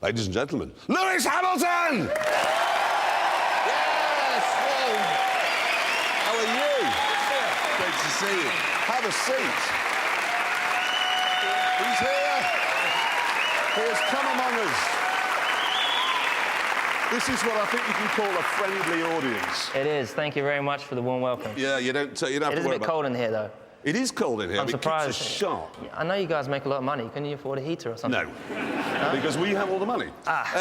Ladies and gentlemen, Lewis Hamilton! Yes! Well, how are you? Great to see you. Have a seat. He's here. He has come among us. This is what I think you can call a friendly audience. It is. Thank you very much for the warm welcome. Yeah, you don't have It to is a worry bit about... cold in here, though. It is cold in here, I'm but surprised. it keeps us sharp. I know you guys make a lot of money. Can you afford a heater or something? No, because we have all the money.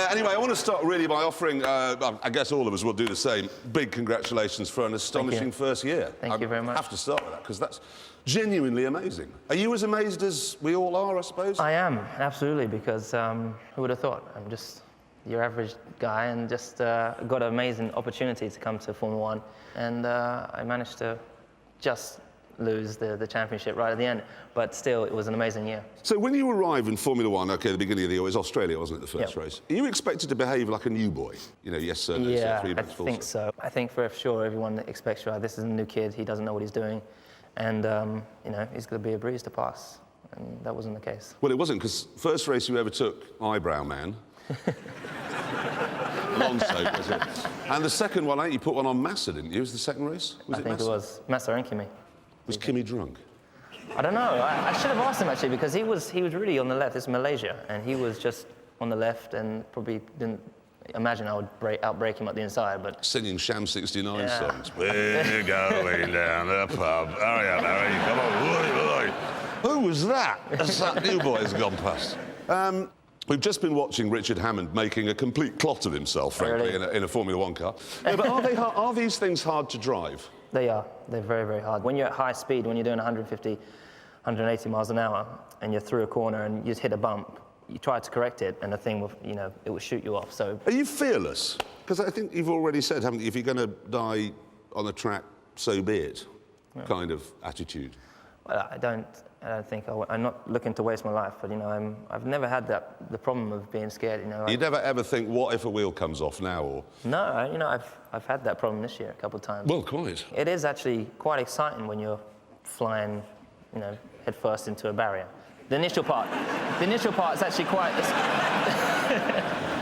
Anyway, I want to start really by offering, I guess all of us will do the same, big congratulations for an astonishing first year. Thank you very much. I have to start with that, because that's genuinely amazing. Are you as amazed as we all are, I suppose? I am, absolutely, because who would have thought? I'm just your average guy and just got an amazing opportunity to come to Formula One. And I managed to just lose the championship right at the end, but still, it was an amazing year. So when you arrive in Formula One, OK, at the beginning of the year, it was Australia, wasn't it, the first Yep. race? Are you expected to behave like a new boy? You know, yes, sir, no, sir, Yeah, 3 I minutes, full think stop. so. I think for sure everyone expects, right, this is a new kid, he doesn't know what he's doing, and, you know, he's going to be a breeze to pass, and that wasn't the case. Well, it wasn't, because first race you ever took, Eyebrow Man. Alonso, was it? And the second one, I think you put one on Massa, didn't you? Was the second race? I think Massa? it was Massa and Kimi. Was Kimi drunk? I don't know. I should have asked him actually because he was really on the left. This is Malaysia, and he was just on the left and probably didn't imagine I would outbreak him at the inside. But Singing Sham 69 Yeah. songs. We're going down the pub. Hurry up, Harry, come on. Oi, oi. Who was that? That's that new boy has gone past. We've just been watching Richard Hammond making a complete clot of himself, frankly, Really? in a Formula One car. Yeah, but are these things hard to drive? they are. They're very, very hard. When you're at high speed, when you're doing 150, 180 miles an hour, and you're through a corner and you just hit a bump, you try to correct it, and the thing will, you know, it will shoot you off. So Are you fearless? Because I think you've already said, haven't you, if you're going to die on the track, so be it, kind of attitude. I don't think I'm not looking to waste my life, but you know, I've never had the problem of being scared. You know, You never ever think, what if a wheel comes off now, or... No, you know, I've had that problem this year a couple of times. Well, quite. It is actually quite exciting when you're flying, you know, head first into a barrier. The initial part is actually quite.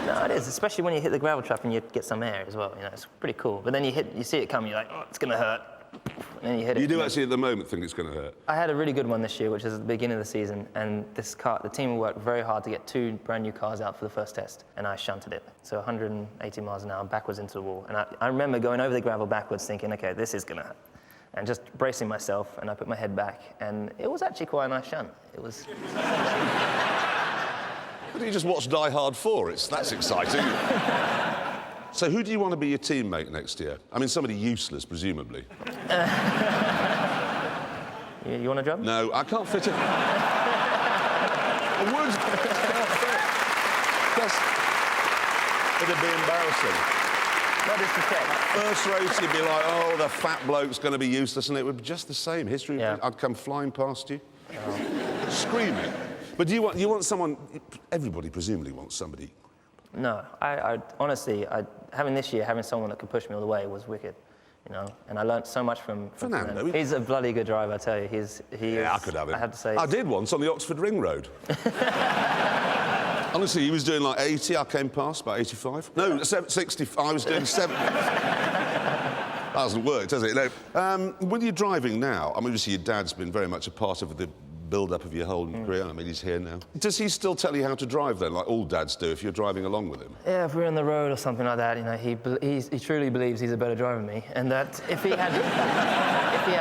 No, it is, especially when you hit the gravel trap and you get some air as well. You know, it's pretty cool. But then you see it coming, you're like, oh, it's gonna hurt. And then you hit it. You do actually at the moment think it's going to hurt? I had a really good one this year, which is at the beginning of the season, and this car, the team worked very hard to get 2 brand new cars out for the first test, and I shunted it. So 180 miles an hour backwards into the wall. And I remember going over the gravel backwards thinking, okay, this is gonna hurt. And just bracing myself, and I put my head back, and it was actually quite a nice shunt. It was... But you just watch Die Hard 4, that's exciting. So who do you want to be your teammate next year? I mean, somebody useless, presumably. You want a job? No, I can't fit it. I would. Just, it'd be embarrassing. Not disrespect. First race, you'd be like, oh, the fat bloke's going to be useless, and it would be just the same. History, Yeah. I'd come flying past you, screaming. But do you want someone... Everybody presumably wants somebody... No, I honestly, having this year, having someone that could push me all the way was wicked, you know. And I learned so much from Fernando. him. He's a bloody good driver, I tell you. Yeah, I could have him. I have to say. I did once on the Oxford Ring Road. Honestly, he was doing like 80, I came past, about 85. No, 60, I was doing 70. That hasn't worked, has it? No. When you're driving now, I mean, obviously your dad's been very much a part of the build-up of your whole career. I mean, he's here now. Does he still tell you how to drive then, like all dads do, if you're driving along with him? Yeah, if we're on the road or something like that, you know, he truly believes he's a better driver than me, and that if he had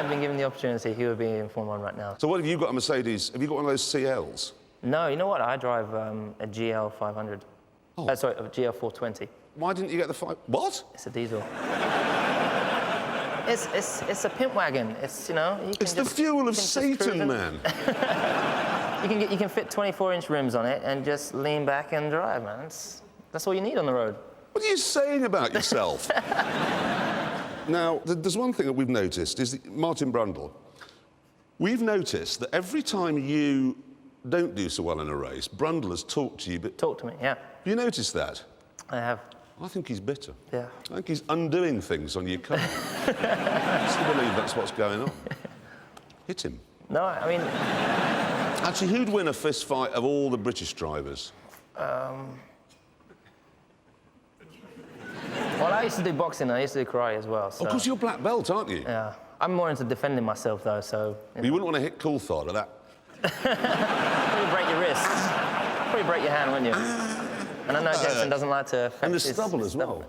been given the opportunity, he would be in Formula 1 right now. So what have you got, a Mercedes? Have you got one of those CLs? No, you know what? I drive a GL 500. Oh. Sorry, a GL 420. Why didn't you get the 5... What? It's a diesel. It's a pimp wagon. It's, you know... It's the fuel of Satan, man. You can fit 24-inch rims on it and just lean back and drive, man. That's all you need on the road. What are you saying about yourself? Now, there's one thing that we've noticed, is that Martin Brundle. We've noticed that every time you don't do so well in a race, Brundle has talked to you, but... Talk to me, yeah. You noticed that? I have. I think he's bitter. Yeah. I think he's undoing things on your car. I still believe that's what's going on. Hit him. No, I mean... Actually, who'd win a fist fight of all the British drivers? used to do boxing. I used to do karate as well. So, Of course, you're black belt, aren't you? yeah. I'm more into defending myself, though, so... You wouldn't want to hit Coulthard or that. Probably break your wrists. Probably break your hand, wouldn't you? And I know Jensen doesn't like to... And the stubble as well.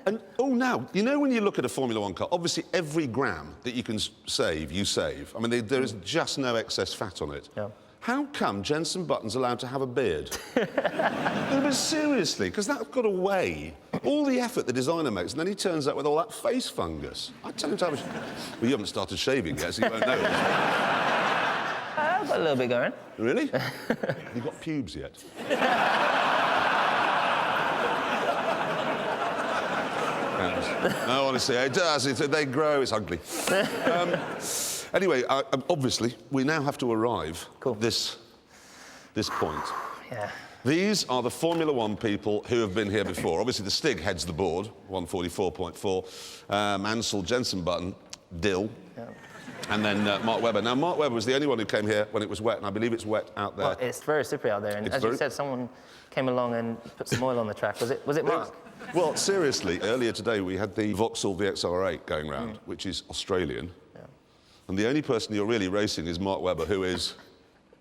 And, oh, now, you know when you look at a Formula One car, obviously every gram that you can save, you save. I mean, there is just no excess fat on it. Yeah. How come Jensen Button's allowed to have a beard? No, but seriously, because that's got to weigh all the effort the designer makes, and then he turns up with all that face fungus. I tell him to have a... Well, you haven't started shaving yet, so you won't know. I've got a little bit going. Really? You got pubes yet? No, honestly, it does. They grow. It's ugly. Anyway, obviously, we now have to arrive at this point. Yeah. These are the Formula One people who have been here before. Obviously, the Stig heads the board, 144.4. Mansell, Jensen Button, Dill. Yeah. And then Mark Webber. Now, Mark Webber was the only one who came here when it was wet, and I believe it's wet out there. Well, it's very slippery out there, and as you said, someone came along and put some oil on the track. Was it Mark? Well, seriously, earlier today we had the Vauxhall VXR8 going round, which is Australian. Yeah. And the only person you're really racing is Mark Webber, who is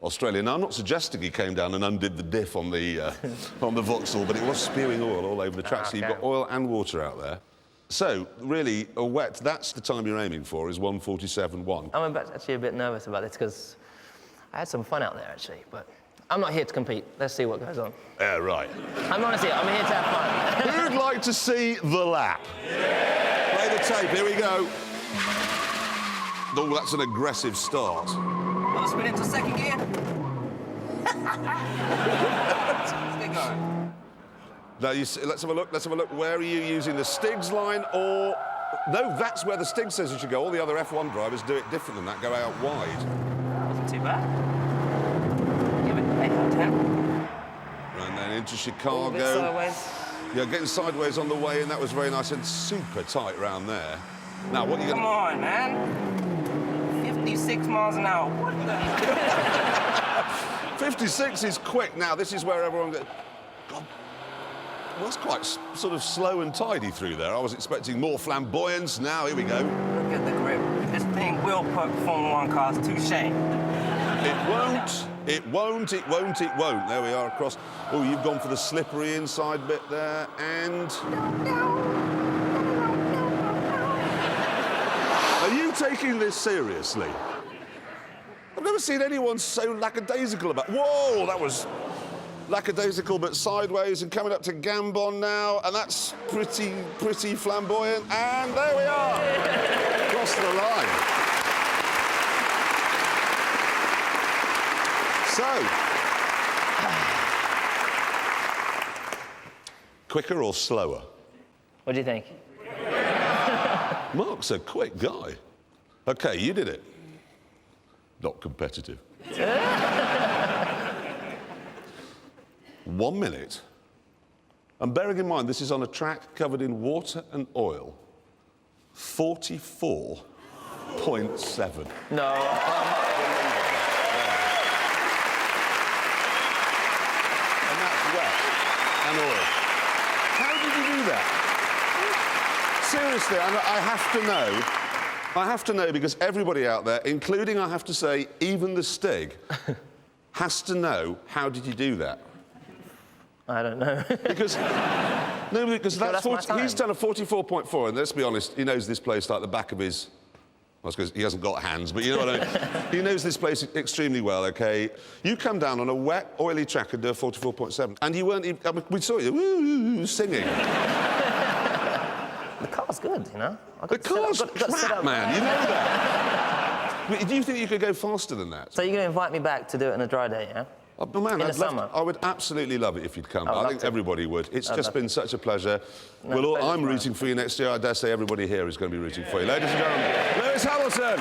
Australian. Now, I'm not suggesting he came down and undid the diff on the Vauxhall, but it was spewing oil all over the track, so you've got oil and water out there. So, really, a wet, that's the time you're aiming for, is 1:47.1. I'm actually a bit nervous about this because I had some fun out there, actually, but I'm not here to compete. Let's see what goes on. Yeah, right. I'm honestly, I'm here to have fun. Who'd like to see the lap? Yeah. Play the tape, here we go. Oh, that's an aggressive start. I'll spin into second gear. Let's get going. Now, let's have a look. Let's have a look. Where are you using the Stig's line or... No, that's where the Stig says you should go. All the other F1 drivers do it different than that, go out wide. Wasn't too bad. Give it 8 out of 10. And then into Chicago. Sideways. Yeah, getting sideways on the way in. That was very nice and super tight round there. Now, what are you going to... Come on, man. 56 miles an hour. What the... 56 is quick. Now, this is where everyone goes... God, well, that's quite sort of slow and tidy through there. I was expecting more flamboyance. Now, here we go. Look at the grip. This thing will put Formula One cars to shame. It won't. It won't. It won't. It won't. There we are across. Oh, you've gone for the slippery inside bit there, and... Are you taking this seriously? I've never seen anyone so lackadaisical about... Whoa, that was lackadaisical but sideways, and coming up to Gambon now, and that's pretty flamboyant, and there we are, across the line. So, quicker or slower? What do you think? Mark's a quick guy. OK, you did it. Not competitive. 1 minute. And bearing in mind, this is on a track covered in water and oil. 44.7. No. And that's wet and oil. How did you do that? Seriously, I have to know because everybody out there, including, I have to say, even the Stig, has to know, how did you do that? I don't know. Because that's 40, he's done a 44.4, and let's be honest, he knows this place like the back of his... I suppose he hasn't got hands, but you know what I mean. He knows this place extremely well, OK? You come down on a wet, oily track and do a 44.7, and you weren't even... I mean, we saw you singing. The car's good, you know? The car's crap, man, you know that. But do you think you could go faster than that? So you're going to invite me back to do it on a dry day, yeah? Oh, man, in the summer? I would absolutely love it if you'd come. I think everybody would. It's just been such a pleasure. No, I'm rooting for you next year. I dare say everybody here is going to be rooting for you. Ladies and gentlemen, Lewis Hamilton!